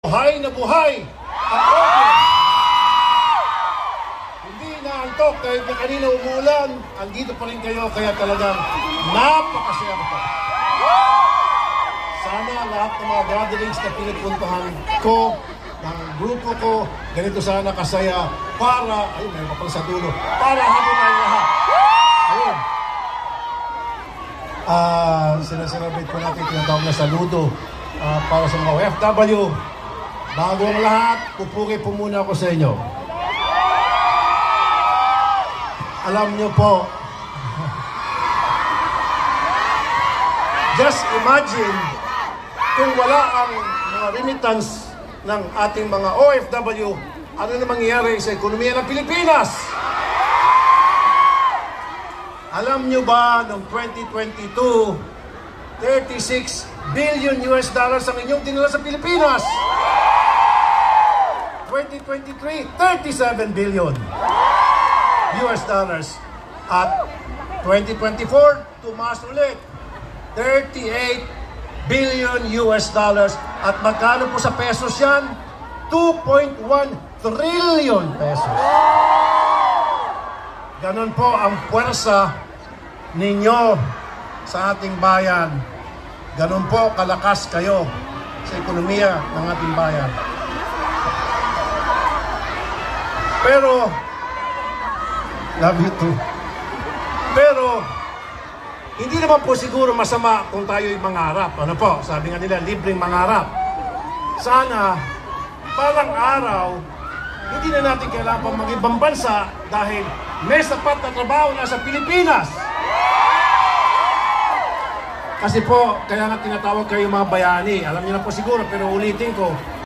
Buhay na buhay ang OPM. Hindi naantok kahit na kanina umulan, andito pa rin kayo, kaya talagang napakasaya ko. Sana lahat ng mga gatherings na pinupuntahan ko, ng grupo ko, ganito sana kasaya para, ayun, may kapal sa dulo, para happy tayo lahat. Ayun. Sinasarabit ko natin tinatawag na saludo para sa mga OFW. Bago ang lahat, pupuki po muna ako sa inyo. Alam nyo po, just imagine kung wala ang mga remittance ng ating mga OFW, ano na mangyayari sa ekonomiya ng Pilipinas? Alam nyo ba, noong 2022, 36 billion US dollars ang inyong dinala sa Pilipinas? 2023, 37 billion US dollars. At 2024, tumaas ulit, 38 billion US dollars. At magkano po sa pesos yan? 2.1 trillion pesos. Ganon po ang puwersa ninyo sa ating bayan. Ganon po kalakas kayo sa ekonomiya ng ating bayan. Pero, love you too. Pero, hindi naman po siguro masama kung tayo'y mangarap. Ano po? Sabi nga nila, libreng mangarap. Sana, parang araw, hindi na natin kailangan pang mag-ibang bansa dahil may sapat na trabaho na sa Pilipinas. Kasi po, kaya nga tinatawag kayo mga bayani. Alam niyo na po siguro, pero ulitin ko,